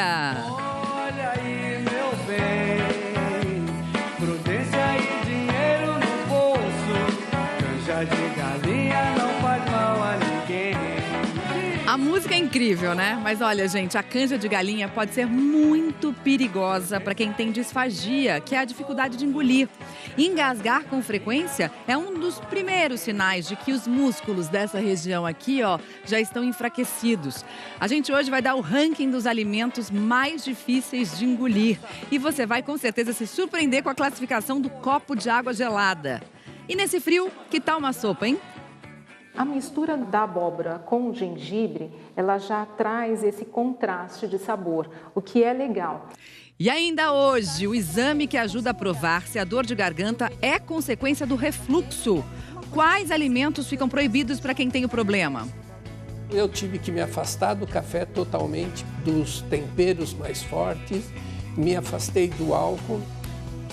Olha aí, meu bem, prudência e dinheiro no bolso, canja de galinha não faz mal a ninguém. A música é incrível, né? Mas olha, gente, a canja de galinha pode ser muito perigosa para quem tem disfagia, que é a dificuldade de engolir. Engasgar com frequência é um dos primeiros sinais de que os músculos dessa região aqui, ó, já estão enfraquecidos. A gente hoje vai dar o ranking dos alimentos mais difíceis de engolir. E você vai com certeza se surpreender com a classificação do copo de água gelada. E nesse frio, que tal uma sopa, hein? A mistura da abóbora com o gengibre, ela já traz esse contraste de sabor, o que é legal. E ainda hoje, o exame que ajuda a provar se a dor de garganta é consequência do refluxo. Quais alimentos ficam proibidos para quem tem o problema? Eu tive que me afastar do café totalmente, dos temperos mais fortes, me afastei do álcool.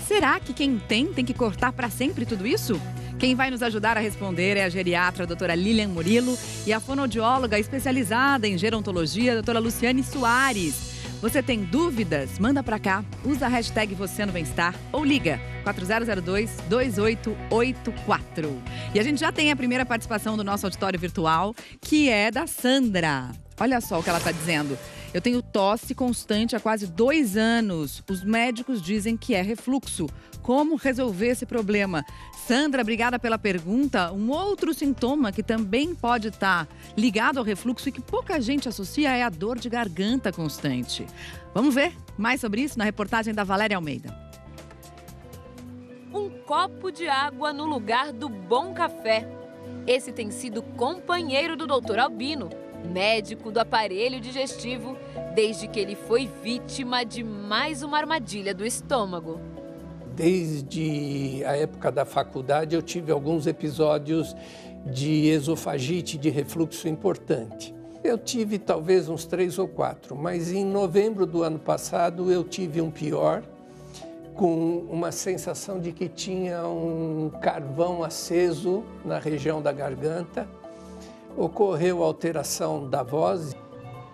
Será que quem tem que cortar para sempre tudo isso? Quem vai nos ajudar a responder é a geriatra a doutora Lilian Murilo e a fonoaudióloga especializada em gerontologia, a doutora Luciane Soares. Você tem dúvidas? Manda para cá, usa a hashtag Você no Bem-Estar ou liga 4002-2884. E a gente já tem a primeira participação do nosso auditório virtual, que é da Sandra. Olha só o que ela está dizendo. Eu tenho tosse constante há quase 2 anos. Os médicos dizem que é refluxo. Como resolver esse problema? Sandra, obrigada pela pergunta. Um outro sintoma que também pode estar ligado ao refluxo e que pouca gente associa é a dor de garganta constante. Vamos ver mais sobre isso na reportagem da Valéria Almeida. Um copo de água no lugar do bom café. Esse tem sido companheiro do Dr. Albino, médico do aparelho digestivo, desde que ele foi vítima de mais uma armadilha do estômago. Desde a época da faculdade, eu tive alguns episódios de esofagite, de refluxo importante. Eu tive talvez uns 3 ou 4, mas em novembro do ano passado eu tive um pior, com uma sensação de que tinha um carvão aceso na região da garganta. Ocorreu alteração da voz.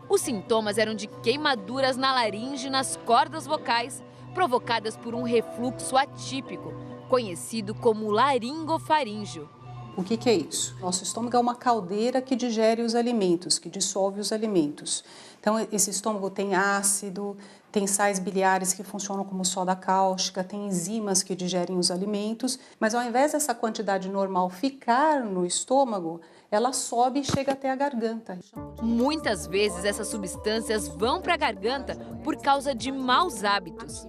Os sintomas eram de queimaduras na laringe e nas cordas vocais, provocadas por um refluxo atípico, conhecido como laringofaríngeo. O que é isso? Nosso estômago é uma caldeira que digere os alimentos, que dissolve os alimentos. Então, esse estômago tem ácido, tem sais biliares que funcionam como soda cáustica, tem enzimas que digerem os alimentos, mas ao invés dessa quantidade normal ficar no estômago, ela sobe e chega até a garganta. Muitas vezes essas substâncias vão para a garganta por causa de maus hábitos.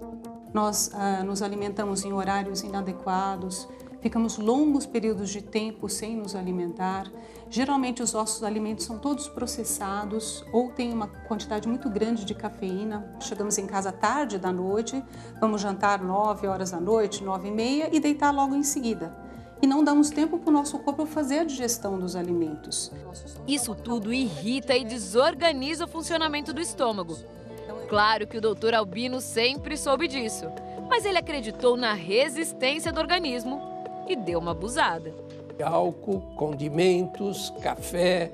Nós nos alimentamos em horários inadequados, ficamos longos períodos de tempo sem nos alimentar. Geralmente os nossos alimentos são todos processados ou tem uma quantidade muito grande de cafeína. Chegamos em casa tarde da noite, vamos jantar 9 horas da noite, 9h30 e deitar logo em seguida. E não damos tempo para o nosso corpo fazer a digestão dos alimentos. Isso tudo irrita e desorganiza o funcionamento do estômago. Claro que o Dr. Albino sempre soube disso, mas ele acreditou na resistência do organismo e deu uma abusada. Álcool, condimentos, café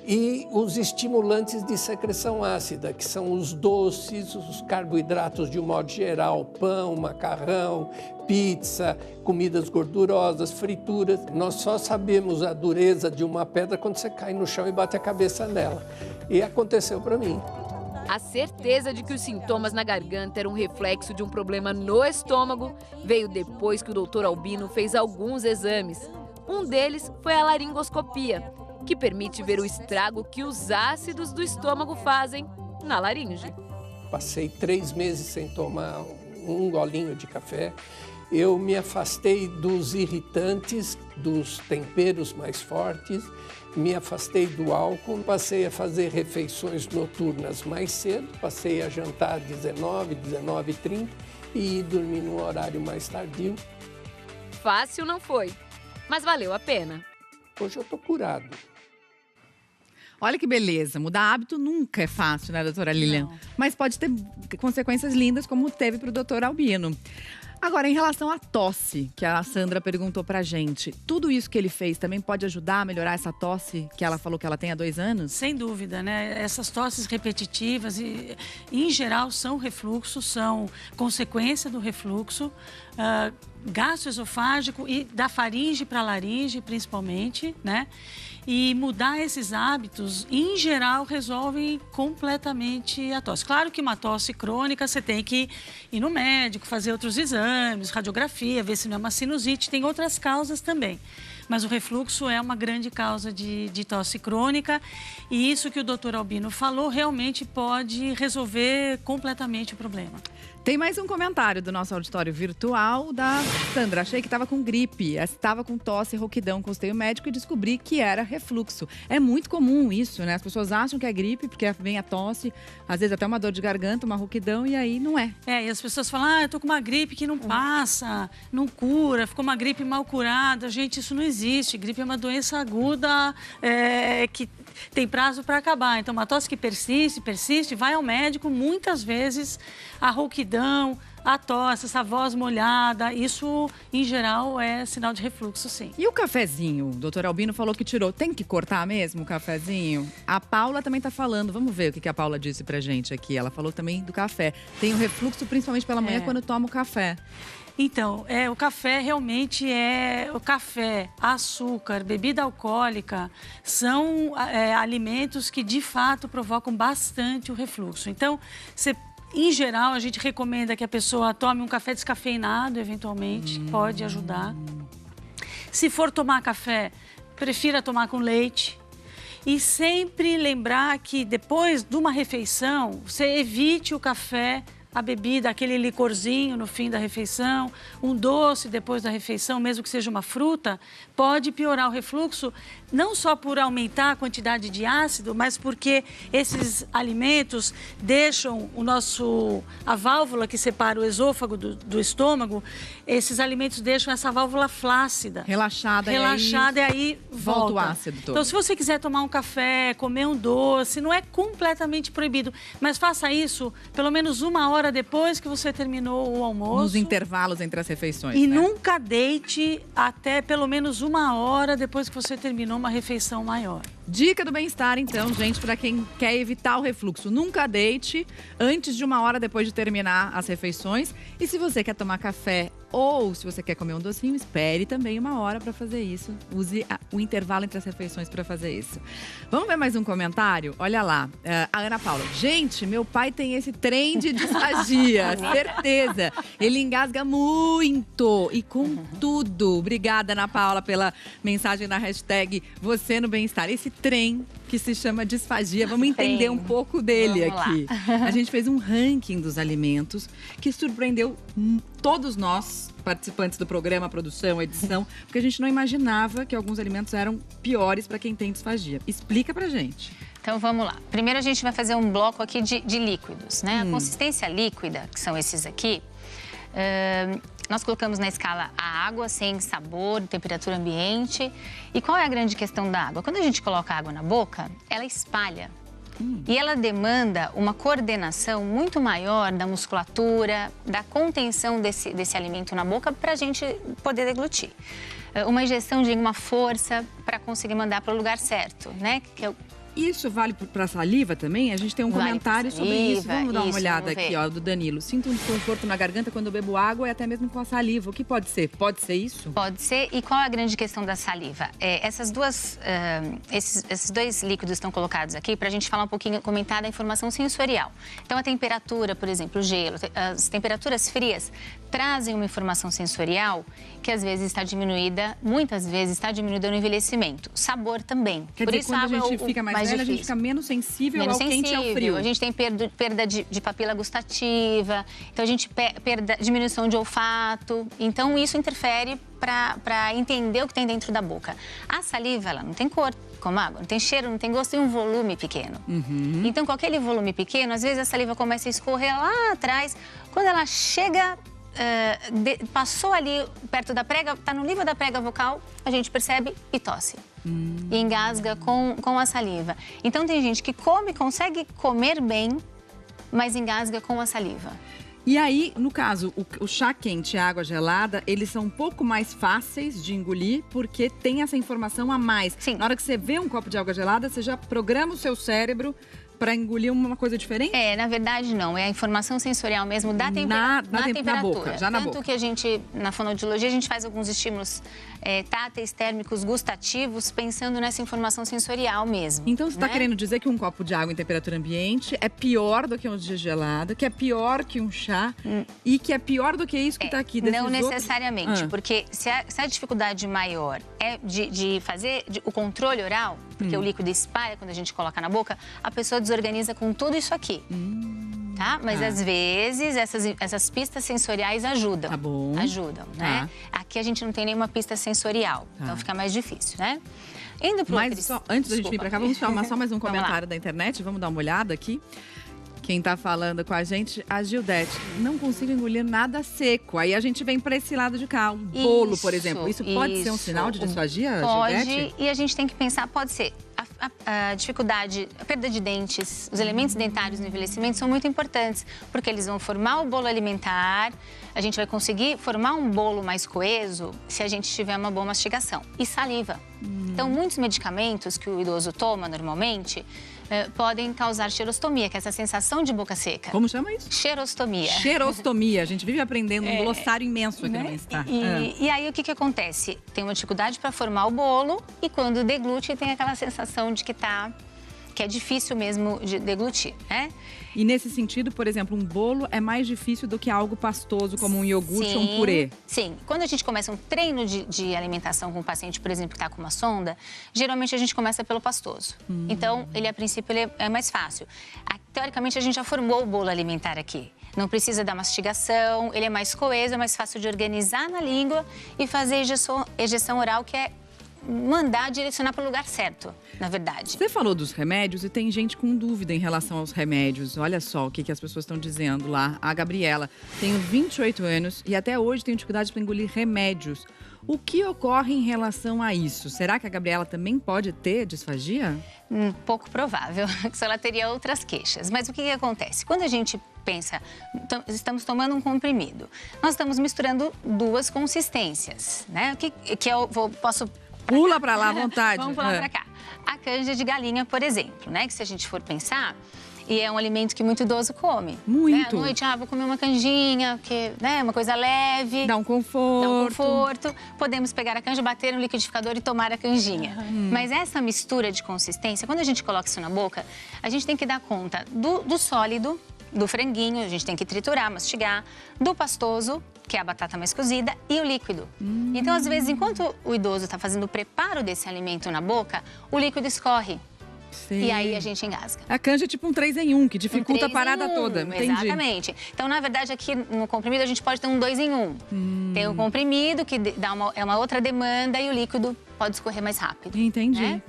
e os estimulantes de secreção ácida, que são os doces, os carboidratos de um modo geral, pão, macarrão, pizza, comidas gordurosas, frituras. Nós só sabemos a dureza de uma pedra quando você cai no chão e bate a cabeça nela. E aconteceu para mim. A certeza de que os sintomas na garganta eram um reflexo de um problema no estômago veio depois que o Dr. Albino fez alguns exames. Um deles foi a laringoscopia, que permite ver o estrago que os ácidos do estômago fazem na laringe. Passei 3 meses sem tomar um golinho de café. Eu me afastei dos irritantes, dos temperos mais fortes, me afastei do álcool, passei a fazer refeições noturnas mais cedo, passei a jantar 19, 19h30 e dormir num horário mais tardio. Fácil não foi, mas valeu a pena. Hoje eu estou curado. Olha que beleza, mudar hábito nunca é fácil, né, doutora Lilian? Não. Mas pode ter consequências lindas, como teve para o doutor Albino. Agora, em relação à tosse, que a Sandra perguntou pra gente, tudo isso que ele fez também pode ajudar a melhorar essa tosse que ela falou que ela tem há 2 anos? Sem dúvida, né? Essas tosses repetitivas, em geral, são refluxo, são consequência do refluxo gastroesofágico e da faringe para a laringe, principalmente, né? E mudar esses hábitos, em geral, resolvem completamente a tosse. Claro que uma tosse crônica, você tem que ir no médico, fazer outros exames, radiografia, ver se não é uma sinusite, tem outras causas também. Mas o refluxo é uma grande causa de tosse crônica e isso que o doutor Albino falou realmente pode resolver completamente o problema. Tem mais um comentário do nosso auditório virtual da Sandra. Achei que estava com gripe, estava com tosse, rouquidão, consultei o médico e descobri que era refluxo. É muito comum isso, né? As pessoas acham que é gripe porque vem a tosse, às vezes até uma dor de garganta, uma rouquidão e aí não é. E as pessoas falam, eu tô com uma gripe que não passa, não cura, ficou uma gripe mal curada. Gente, isso não existe. Gripe é uma doença aguda que tem prazo para acabar. Então, uma tosse que persiste, vai ao médico, muitas vezes a rouquidão, a tosse, essa voz molhada, isso, em geral, é sinal de refluxo, sim. E o cafezinho? O doutor Albino falou que tirou. Tem que cortar mesmo o cafezinho? A Paula também tá falando. Vamos ver o que a Paula disse pra gente aqui. Ela falou também do café. Tem o refluxo, principalmente pela manhã, quando toma o café. Então, o café realmente o café, açúcar, bebida alcoólica, são alimentos que de fato provocam bastante o refluxo. Então, em geral, a gente recomenda que a pessoa tome um café descafeinado, eventualmente, pode ajudar. Se for tomar café, prefira tomar com leite. E sempre lembrar que depois de uma refeição, você evite o café, a bebida, aquele licorzinho no fim da refeição, um doce depois da refeição, mesmo que seja uma fruta, pode piorar o refluxo, não só por aumentar a quantidade de ácido, mas porque esses alimentos deixam a válvula que separa o esôfago do estômago, esses alimentos deixam essa válvula flácida. Relaxada e aí volta o ácido todo. Então, se você quiser tomar um café, comer um doce, não é completamente proibido, mas faça isso pelo menos 1 hora depois que você terminou o almoço. Nos intervalos entre as refeições, E né? nunca deite até pelo menos 1 hora depois que você terminou uma refeição maior. Dica do bem-estar, então, gente, para quem quer evitar o refluxo. Nunca deite antes de 1 hora depois de terminar as refeições. E se você quer tomar café ou se você quer comer um docinho, espere também 1 hora para fazer isso. Use o intervalo entre as refeições para fazer isso. Vamos ver mais um comentário? Olha lá, a Ana Paula. Gente, meu pai tem esse trem de disfagia, certeza. Ele engasga muito e com tudo. Obrigada, Ana Paula, pela mensagem na hashtag Você no Bem-Estar. Esse trem que se chama disfagia, vamos entender um pouco dele aqui. A gente fez um ranking dos alimentos que surpreendeu todos nós, participantes do programa, produção, edição, porque a gente não imaginava que alguns alimentos eram piores para quem tem disfagia. Explica pra gente. Então vamos lá. Primeiro a gente vai fazer um bloco aqui de líquidos, né? A consistência líquida, que são esses aqui, nós colocamos na escala a água sem sabor, temperatura ambiente. E qual é a grande questão da água? Quando a gente coloca a água na boca, ela espalha. E ela demanda uma coordenação muito maior da musculatura, da contenção desse alimento na boca para a gente poder deglutir. Uma ingestão de uma força para conseguir mandar para o lugar certo, né? Isso vale para a saliva também? A gente tem um comentário sobre isso. Vamos dar uma olhada aqui, ó, do Danilo. Sinto um desconforto na garganta quando eu bebo água e até mesmo com a saliva. O que pode ser? Pode ser isso? Pode ser. E qual é a grande questão da saliva? Esses 2 líquidos estão colocados aqui para a gente falar um pouquinho, comentar da informação sensorial. Então, a temperatura, por exemplo, o gelo, as temperaturas frias trazem uma informação sensorial que às vezes está diminuída, muitas vezes está diminuída no envelhecimento. Sabor também. Quer dizer, quando a gente fica mais velha, a gente fica menos sensível ao quente e ao frio. A gente tem perda de papila gustativa, então a gente diminuição de olfato. Então isso interfere para entender o que tem dentro da boca. A saliva, ela não tem cor, como água, não tem cheiro, não tem gosto e um volume pequeno. Então com aquele volume pequeno, às vezes a saliva começa a escorrer lá atrás. Quando ela chega... passou ali perto da prega, está no nível da prega vocal, a gente percebe e tosse. e engasga com a saliva. Então tem gente que consegue comer bem, mas engasga com a saliva. E aí, no caso, o chá quente e a água gelada, eles são um pouco mais fáceis de engolir, porque tem essa informação a mais. Sim. Na hora que você vê um copo de água gelada, você já programa o seu cérebro para engolir uma coisa diferente? Na verdade não. É a informação sensorial mesmo da temperatura. Na boca, já na boca. Tanto que a gente, na fonoaudiologia, a gente faz alguns estímulos táteis, térmicos, gustativos, pensando nessa informação sensorial mesmo. Então você está querendo dizer que um copo de água em temperatura ambiente é pior do que um dia gelado, que é pior que um chá e que é pior do que isso que está aqui desses Não outros? necessariamente, porque se a dificuldade maior é de fazer o controle oral, porque o líquido espalha quando a gente coloca na boca, a pessoa desorganiza com tudo isso aqui. Tá? Mas às vezes essas pistas sensoriais ajudam. Tá bom. Ajudam, né? Aqui a gente não tem nenhuma pista sensorial, então fica mais difícil, né? Indo pro antes da gente vir pra cá, vamos chamar só mais um comentário da internet. Vamos dar uma olhada aqui. Quem tá falando com a gente, a Gildete. Não consigo engolir nada seco. Aí a gente vem pra esse lado de cá. Um bolo, por exemplo. Isso pode ser um sinal de disfagia, Gildete? Pode, e a gente tem que pensar, pode ser. A dificuldade, a perda de dentes, os elementos dentários no envelhecimento são muito importantes, porque eles vão formar o bolo alimentar, a gente vai conseguir formar um bolo mais coeso se a gente tiver uma boa mastigação. E saliva. Então, muitos medicamentos que o idoso toma normalmente podem causar xerostomia, que é essa sensação de boca seca. Como chama isso? Xerostomia. Xerostomia. A gente vive aprendendo um glossário imenso aqui no Bem-Estar. E aí, o que acontece? Tem uma dificuldade para formar o bolo e quando deglute tem aquela sensação de que é difícil mesmo de deglutir, né? E nesse sentido, por exemplo, um bolo é mais difícil do que algo pastoso, como um iogurte ou um purê? Sim. Quando a gente começa um treino de alimentação com um paciente, por exemplo, que está com uma sonda, geralmente a gente começa pelo pastoso. Então, a princípio, ele é mais fácil. Teoricamente, a gente já formou o bolo alimentar aqui. Não precisa da mastigação, ele é mais coeso, é mais fácil de organizar na língua e fazer ejeção oral, que é mandar direcionar para o lugar certo, na verdade. Você falou dos remédios e tem gente com dúvida em relação aos remédios. Olha só o que as pessoas estão dizendo lá. A Gabriela, tenho 28 anos e até hoje tenho dificuldade para engolir remédios. O que ocorre em relação a isso? Será que a Gabriela também pode ter disfagia? Pouco provável, que ela teria outras queixas. Mas o que acontece? Quando a gente pensa, estamos tomando um comprimido, nós estamos misturando duas consistências, né? Que eu posso... Pula para lá à vontade. Vamos pular para cá. A canja de galinha, por exemplo, né? Que se a gente for pensar, e é um alimento que muito idoso come. Muito. Né? À noite, vou comer uma canjinha, que, né? Uma coisa leve. Dá um conforto. Podemos pegar a canja, bater no liquidificador e tomar a canjinha. Mas essa mistura de consistência, quando a gente coloca isso na boca, a gente tem que dar conta do sólido, do franguinho, a gente tem que triturar, mastigar, do pastoso, que é a batata mais cozida, e o líquido. Então, às vezes, enquanto o idoso está fazendo o preparo desse alimento na boca, o líquido escorre. Sim. E aí a gente engasga. A canja é tipo um 3 em 1, que dificulta a parada toda. Entendi. Exatamente. Então, na verdade, aqui no comprimido a gente pode ter um 2 em 1. Tem o comprimido, que é uma outra demanda, e o líquido pode escorrer mais rápido. Entendi. Né?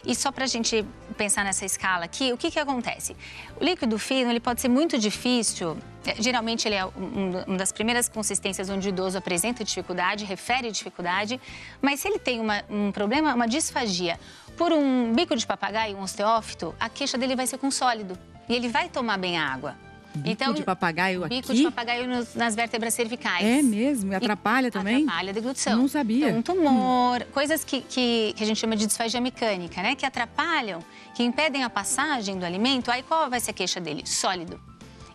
E só para a gente pensar nessa escala aqui, o que acontece? O líquido fino, ele pode ser muito difícil. Geralmente, ele é uma das primeiras consistências onde o idoso apresenta dificuldade, refere dificuldade. Mas se ele tem um problema, uma disfagia, por um bico de papagaio, um osteófito, a queixa dele vai ser com sólido. E ele vai tomar bem a água. Bico de papagaio aqui? Bico de papagaio nas vértebras cervicais. É mesmo? E atrapalha também? Atrapalha a deglutição. Não sabia. Então, um tumor, coisas que a gente chama de disfagia mecânica, né? Que atrapalham, que impedem a passagem do alimento. Aí qual vai ser a queixa dele? Sólido.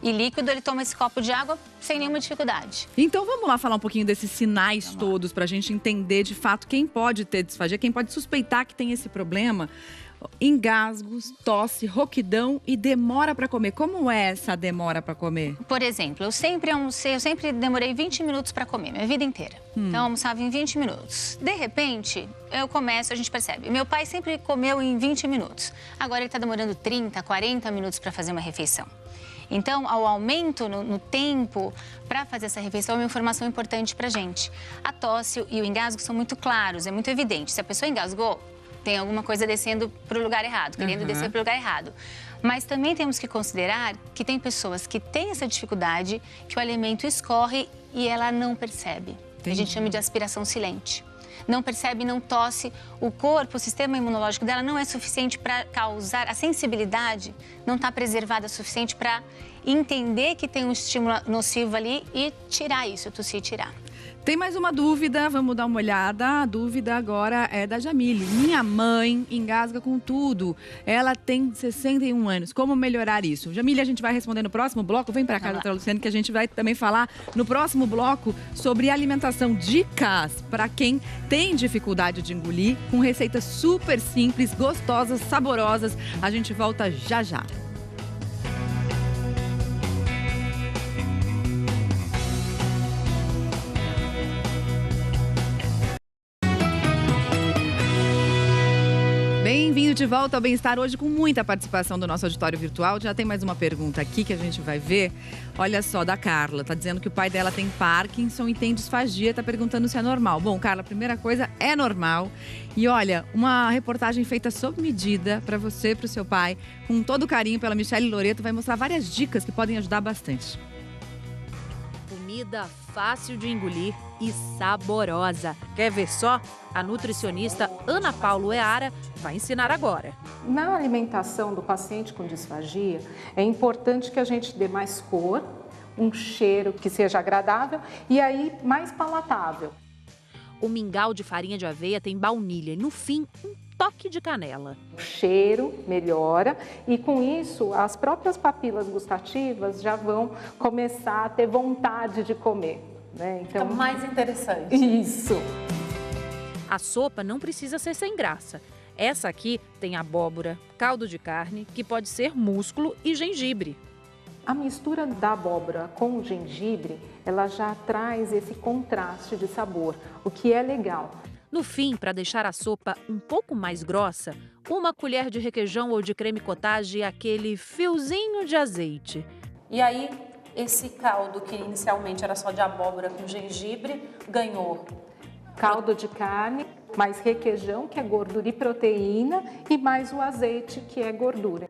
E líquido, ele toma esse copo de água sem nenhuma dificuldade. Então vamos lá falar um pouquinho desses sinais todos pra gente entender de fato quem pode ter disfagia, quem pode suspeitar que tem esse problema. Engasgos, tosse, rouquidão e demora para comer. Como é essa demora para comer? Por exemplo, eu sempre demorei 20 minutos para comer, minha vida inteira. Então, eu almoçava em 20 minutos. De repente, a gente percebe. Meu pai sempre comeu em 20 minutos. Agora ele está demorando 30, 40 minutos para fazer uma refeição. Então, o aumento no tempo para fazer essa refeição é uma informação importante para a gente. A tosse e o engasgo são muito claros, é muito evidente. Se a pessoa engasgou, tem alguma coisa descendo para o lugar errado, querendo descer para o lugar errado. Mas também temos que considerar que tem pessoas que têm essa dificuldade, que o alimento escorre e ela não percebe. A gente chama de aspiração silente. não percebe, não tosse. O corpo, o sistema imunológico dela não é suficiente para causar, a sensibilidade não está preservada o suficiente para entender que tem um estímulo nocivo ali e tirar isso, tossir e tirar. Tem mais uma dúvida, vamos dar uma olhada. A dúvida agora é da Jamile. Minha mãe engasga com tudo. Ela tem 61 anos. Como melhorar isso? Jamile, a gente vai responder no próximo bloco. Vem pra cá, doutora Luciane, que a gente vai também falar no próximo bloco sobre alimentação. Dicas para quem tem dificuldade de engolir, com receitas super simples, gostosas, saborosas. A gente volta já já. Bem-vindo de volta ao Bem-Estar, hoje com muita participação do nosso auditório virtual. Já tem mais uma pergunta aqui que a gente vai ver. Olha só, da Carla. Tá dizendo que o pai dela tem Parkinson e tem disfagia. Tá perguntando se é normal. Bom, Carla, a primeira coisa, é normal. E olha, uma reportagem feita sob medida para você e para o seu pai, com todo carinho pela Michele Loreto, vai mostrar várias dicas que podem ajudar bastante. Comida fácil de engolir e saborosa. Quer ver só? A nutricionista Ana Paula Eara vai ensinar agora. Na alimentação do paciente com disfagia, é importante que a gente dê mais cor, um cheiro que seja agradável e aí mais palatável. O mingau de farinha de aveia tem baunilha e, no fim, um toque de canela. O cheiro melhora e, com isso, as próprias papilas gustativas já vão começar a ter vontade de comer, né? Então, fica mais interessante. Isso. A sopa não precisa ser sem graça. Essa aqui tem abóbora, caldo de carne, que pode ser músculo e gengibre. A mistura da abóbora com o gengibre, ela já traz esse contraste de sabor, o que é legal. No fim, para deixar a sopa um pouco mais grossa, uma colher de requeijão ou de creme cottage e aquele fiozinho de azeite. E aí, esse caldo que inicialmente era só de abóbora com gengibre, ganhou caldo de carne, mais requeijão, que é gordura e proteína, e mais o azeite, que é gordura.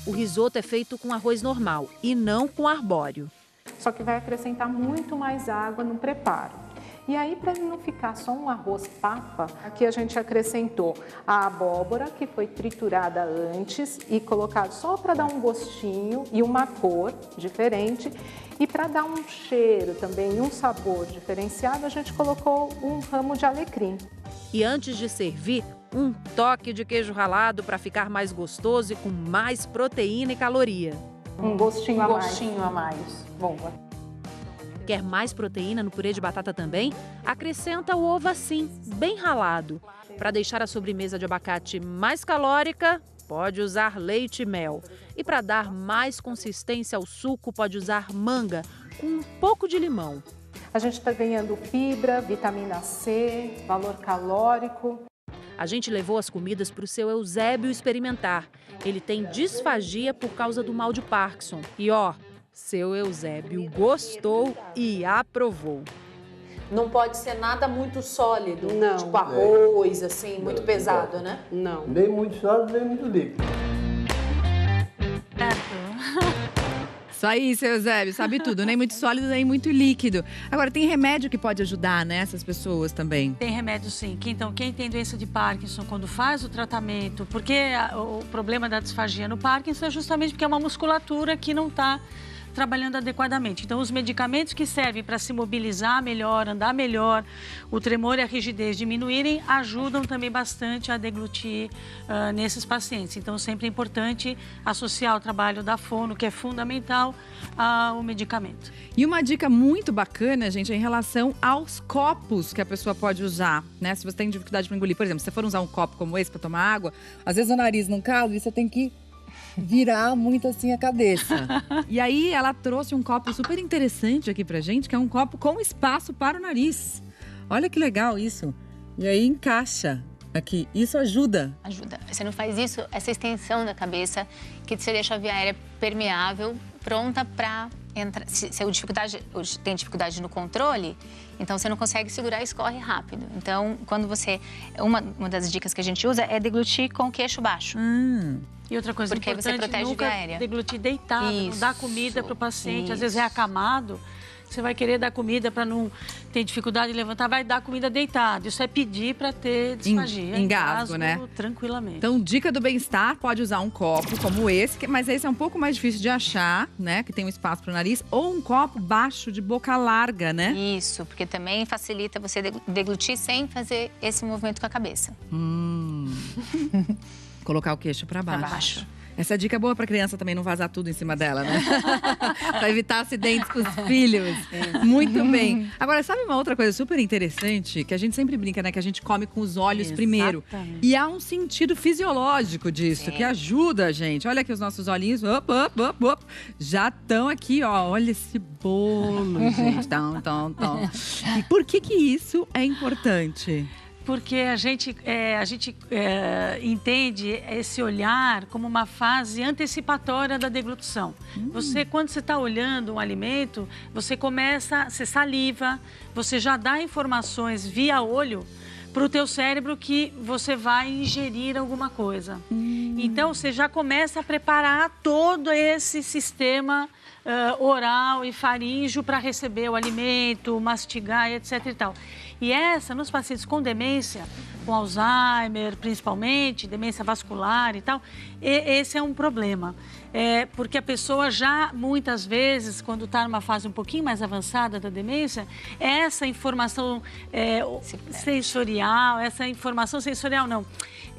O risoto é feito com arroz normal e não com arbóreo. Só que vai acrescentar muito mais água no preparo. E aí, para ele não ficar só um arroz papa, aqui a gente acrescentou a abóbora, que foi triturada antes e colocada só para dar um gostinho e uma cor diferente. E para dar um cheiro também e um sabor diferenciado, a gente colocou um ramo de alecrim. E antes de servir, um toque de queijo ralado para ficar mais gostoso e com mais proteína e caloria. Um gostinho a mais. Gostinho a mais. Boa. Quer mais proteína no purê de batata também? Acrescenta o ovo assim, bem ralado. Para deixar a sobremesa de abacate mais calórica, pode usar leite e mel. E para dar mais consistência ao suco, pode usar manga com um pouco de limão. A gente está ganhando fibra, vitamina C, valor calórico. A gente levou as comidas para o seu Eusébio experimentar. Ele tem disfagia por causa do mal de Parkinson. E ó, seu Eusébio gostou e aprovou. Não pode ser nada muito sólido, não, tipo arroz, assim, muito pesado, né? Não. Nem muito sólido, nem muito líquido. Isso aí, seu Eusébio, sabe tudo. Nem muito sólido, nem muito líquido. Agora, tem remédio que pode ajudar, né, essas pessoas também? Tem remédio, sim. Então, quem tem doença de Parkinson, quando faz o tratamento... Porque o problema da disfagia no Parkinson é justamente porque é uma musculatura que não está trabalhando adequadamente. Então, os medicamentos que servem para se mobilizar melhor, andar melhor, o tremor e a rigidez diminuírem, ajudam também bastante a deglutir nesses pacientes. Então, sempre é importante associar o trabalho da fono, que é fundamental, ao medicamento. E uma dica muito bacana, gente, é em relação aos copos que a pessoa pode usar, né? Se você tem dificuldade para engolir, por exemplo, se você for usar um copo como esse para tomar água, às vezes o nariz não cabe e você tem que virar muito assim a cabeça. E aí ela trouxe um copo super interessante aqui pra gente, que é um copo com espaço para o nariz. Olha que legal isso. E aí encaixa aqui. Isso ajuda. Ajuda. Você não faz isso, essa extensão da cabeça, que você deixa a via aérea permeável, pronta para entrar. Se tem dificuldade no controle, então você não consegue segurar e escorre rápido. Então, quando você... Uma das dicas que a gente usa é deglutir com o queixo baixo. E outra coisa importante, você protege nunca a via aérea. Deglutir deitado, não dar comida para o paciente, às vezes é acamado. você vai querer dar comida para não ter dificuldade de levantar, vai dar comida deitado. Isso é pedir para ter disfagia. Engasgo, né? Tranquilamente. Então, dica do bem-estar, pode usar um copo como esse, mas esse é um pouco mais difícil de achar, né? Que tem um espaço para o nariz, ou um copo baixo de boca larga, né? Isso, porque também facilita você deglutir sem fazer esse movimento com a cabeça. Colocar o queixo para baixo. Essa dica é boa para criança também não vazar tudo em cima dela, né? Para evitar acidentes com os filhos. Muito bem. Agora, sabe uma outra coisa super interessante? Que a gente sempre brinca, né? Que a gente come com os olhos primeiro. E há um sentido fisiológico disso, que ajuda a gente. Olha aqui os nossos olhinhos, já estão aqui, ó. Olha esse bolo, gente. E por que isso é importante? Porque a gente entende esse olhar como uma fase antecipatória da deglutição. Quando você está olhando um alimento, você saliva, você já dá informações via olho para o teu cérebro que você vai ingerir alguma coisa. Então, você já começa a preparar todo esse sistema oral e faríngeo para receber o alimento, mastigar, etc. e tal. E nos pacientes com demência, com Alzheimer principalmente, demência vascular e tal, esse é um problema. Porque a pessoa já, muitas vezes, quando está numa fase um pouquinho mais avançada da demência, essa informação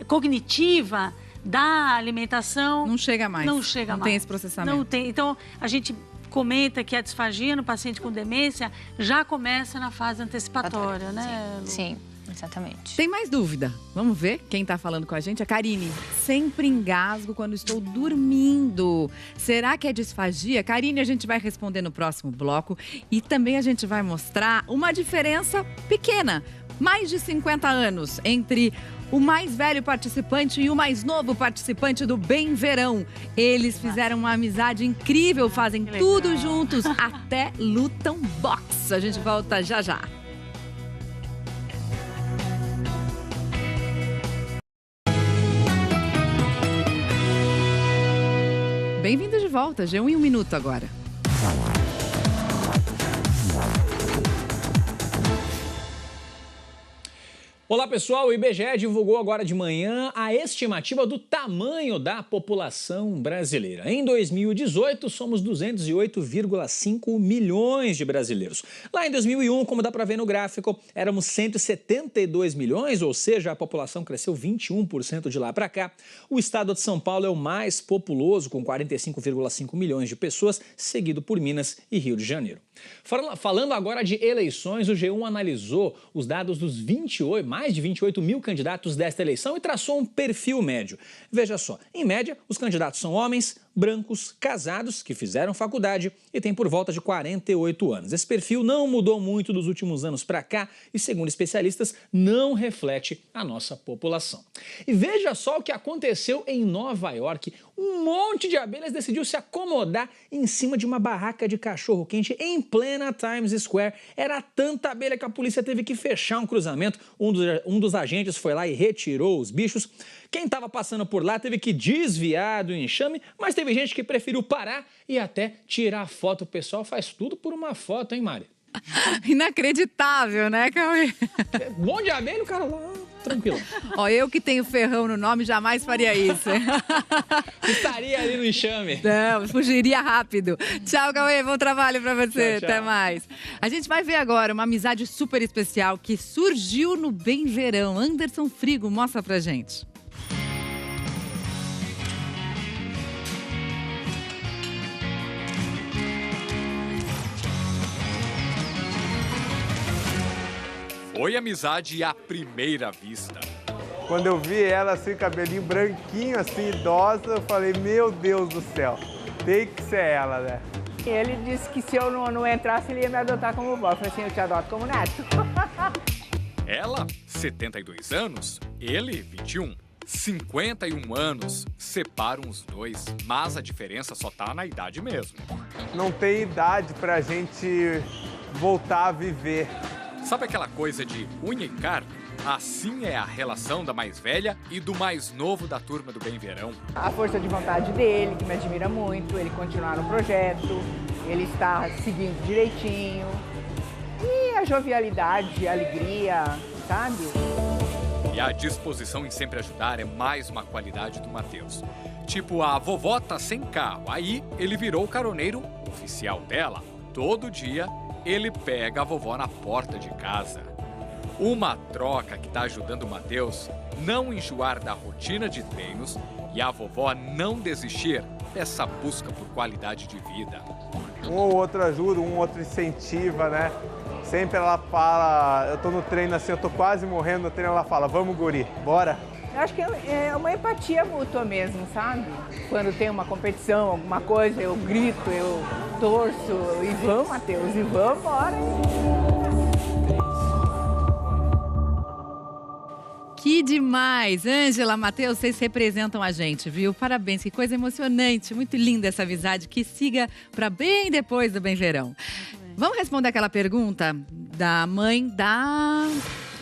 cognitiva da alimentação... Não chega mais. Não tem esse processamento. Não tem. Então, a gente comenta que a disfagia no paciente com demência já começa na fase antecipatória, né, Lu? Sim, exatamente. Tem mais dúvida? Vamos ver quem está falando com a gente? A Karine. Sempre engasgo quando estou dormindo. Será que é disfagia? Karine, a gente vai responder no próximo bloco. E também a gente vai mostrar uma diferença pequena. Mais de 50 anos entre o mais velho participante e o mais novo participante do Bem Verão. Eles fizeram uma amizade incrível, fazem tudo juntos, até lutam boxe. A gente volta já já. Bem-vindo de volta, G1 em 1 minuto agora. Olá pessoal, o IBGE divulgou agora de manhã a estimativa do tamanho da população brasileira. Em 2018, somos 208,5 milhões de brasileiros. Lá em 2001, como dá para ver no gráfico, éramos 172 milhões, ou seja, a população cresceu 21% de lá para cá. O estado de São Paulo é o mais populoso, com 45,5 milhões de pessoas, seguido por Minas e Rio de Janeiro. Falando agora de eleições, o G1 analisou os dados dos mais de 28 mil candidatos desta eleição e traçou um perfil médio. Veja só, em média, os candidatos são homens, brancos, casados, que fizeram faculdade e têm por volta de 48 anos. Esse perfil não mudou muito dos últimos anos para cá e, segundo especialistas, não reflete a nossa população. E veja só o que aconteceu em Nova York. Um monte de abelhas decidiu se acomodar em cima de uma barraca de cachorro-quente em plena Times Square. Era tanta abelha que a polícia teve que fechar um cruzamento. Um dos agentes foi lá e retirou os bichos. Quem estava passando por lá teve que desviar do enxame, mas teve gente que preferiu parar e até tirar foto. O pessoal faz tudo por uma foto, hein, Mari? Inacreditável, né, Cauê? Um monte de abelha, o cara lá, tranquilo. Ó, eu que tenho Ferrão no nome, jamais faria isso. Estaria ali no enxame. Não, fugiria rápido. Tchau, Cauê, bom trabalho pra você. Tchau. Até mais. A gente vai ver agora uma amizade super especial que surgiu no Bem Verão. Anderson Frigo, mostra pra gente. Foi amizade à primeira vista. Quando eu vi ela assim, cabelinho branquinho, assim, idosa, eu falei, meu Deus do céu, tem que ser ela, né? Ele disse que se eu não entrasse, ele ia me adotar como vó. Eu falei assim, eu te adoto como neto. Ela, 72 anos, ele, 21. 51 anos separam os dois, mas a diferença só tá na idade mesmo. Não tem idade pra gente voltar a viver. Sabe aquela coisa de unha e carne? Assim é a relação da mais velha e do mais novo da turma do Bem Verão. A força de vontade dele, que me admira muito, ele continuar no projeto, ele está seguindo direitinho. E a jovialidade, a alegria, sabe? E a disposição em sempre ajudar é mais uma qualidade do Matheus. Tipo, a vovó tá sem carro, aí ele virou o caroneiro oficial dela. Todo dia, ele pega a vovó na porta de casa. Uma troca que tá ajudando o Matheus não enjoar da rotina de treinos e a vovó não desistir dessa busca por qualidade de vida. Um ou outro ajuda, um ou outro incentiva, né? Sempre ela fala, eu tô no treino assim, eu tô quase morrendo no treino, ela fala, vamos guri, bora? Eu acho que é uma empatia mútua mesmo, sabe? Quando tem uma competição, alguma coisa, eu grito, eu torço, e vamos, Matheus, e vamos, bora! Que demais! Ângela, Matheus, vocês representam a gente, viu? Parabéns, que coisa emocionante, muito linda essa amizade, que siga para bem depois do Bem Verão. Vamos responder aquela pergunta da mãe da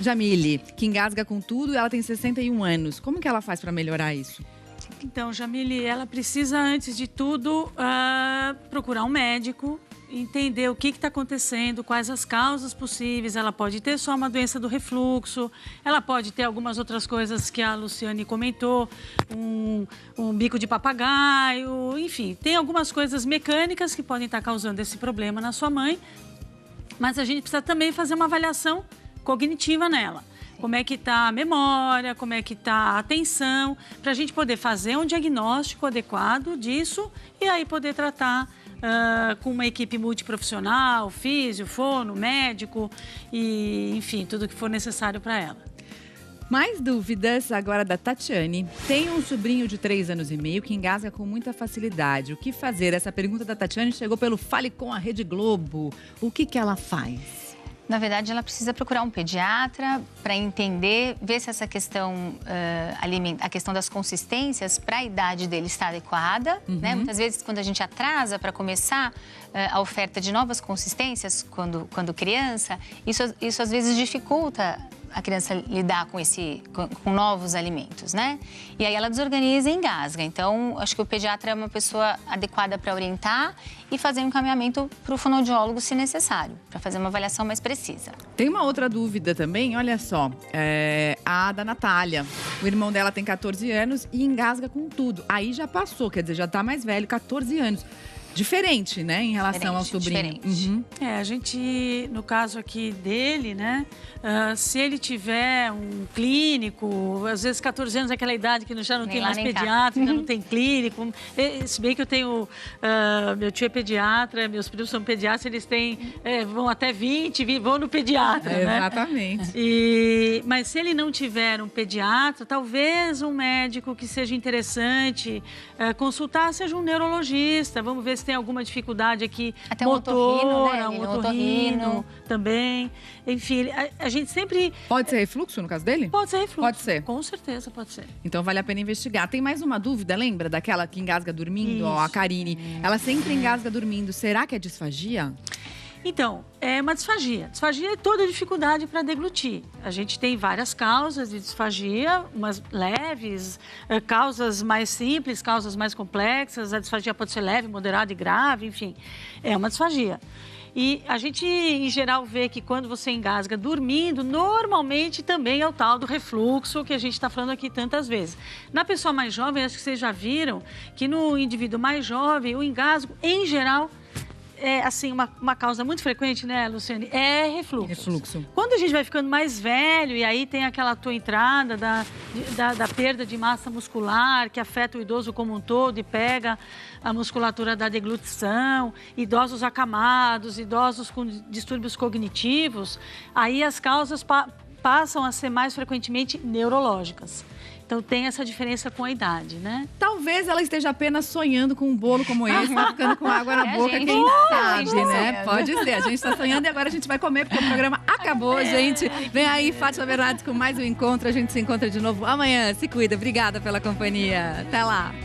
Jamile, que engasga com tudo e ela tem 61 anos. Como que ela faz para melhorar isso? Então, Jamile, ela precisa, antes de tudo, procurar um médico, entender o que está acontecendo, quais as causas possíveis. Ela pode ter só uma doença do refluxo, ela pode ter algumas outras coisas que a Luciane comentou, um bico de papagaio, enfim. Tem algumas coisas mecânicas que podem estar causando esse problema na sua mãe, mas a gente precisa também fazer uma avaliação cognitiva nela. Como é que está a memória, como é que está a atenção, para a gente poder fazer um diagnóstico adequado disso e aí poder tratar com uma equipe multiprofissional, físio, fono, médico e, enfim, tudo o que for necessário para ela. Mais dúvidas agora da Tatiane. Tem um sobrinho de 3 anos e meio que engasga com muita facilidade. O que fazer? Essa pergunta da Tatiane chegou pelo Fale com a Rede Globo. O que ela faz? Na verdade, ela precisa procurar um pediatra para entender, ver se essa questão, a questão das consistências para a idade dele está adequada. Né? Muitas vezes, quando a gente atrasa para começar a oferta de novas consistências, quando criança, isso às vezes dificulta a criança lidar com novos alimentos, né? E aí ela desorganiza e engasga. Então, acho que o pediatra é uma pessoa adequada para orientar e fazer um encaminhamento para o fonoaudiólogo, se necessário, para fazer uma avaliação mais precisa. Tem uma outra dúvida também, olha só, a da Natália. O irmão dela tem 14 anos e engasga com tudo. Aí já passou, quer dizer, já tá mais velho, 14 anos. Diferente, né, em relação ao sobrinho. A gente, no caso aqui dele, né, se ele tiver um clínico, às vezes 14 anos é aquela idade que já não tem mais pediatra, já não tem clínico. Se bem que eu tenho, meu tio é pediatra, meus primos são pediatras, eles vão até 20, vão no pediatra, né? Exatamente. Mas se ele não tiver um pediatra, talvez um médico que seja interessante consultar seja um neurologista. Vamos ver se tem alguma dificuldade aqui, até um otorrino também. Enfim, a gente sempre... Pode ser refluxo no caso dele? Pode ser refluxo. Pode ser. Com certeza, pode ser. Então vale a pena investigar. Tem mais uma dúvida, lembra daquela que engasga dormindo? Ó, a Karine. Ela sempre engasga dormindo. Será que é disfagia? Então, é uma disfagia. Disfagia é toda dificuldade para deglutir. A gente tem várias causas de disfagia, umas leves, causas mais simples, causas mais complexas. A disfagia pode ser leve, moderada e grave, enfim. É uma disfagia. E a gente, em geral, vê que quando você engasga dormindo, normalmente também é o tal do refluxo que a gente está falando aqui tantas vezes. Na pessoa mais jovem, acho que vocês já viram que no indivíduo mais jovem, o engasgo, em geral, é assim, uma causa muito frequente, né, Luciane? É refluxo. Quando a gente vai ficando mais velho e aí tem aquela tua entrada da perda de massa muscular que afeta o idoso como um todo e pega a musculatura da deglutição, idosos acamados, idosos com distúrbios cognitivos, aí as causas passam a ser mais frequentemente neurológicas. Então tem essa diferença com a idade, né? Talvez ela esteja apenas sonhando com um bolo como esse, tá ficando com água na boca, quem sabe, né? Pode ser, a gente está sonhando e agora a gente vai comer porque o programa acabou, gente. Vem aí, Fátima Bernardes com mais um encontro, a gente se encontra de novo amanhã. Se cuida, obrigada pela companhia. Até lá.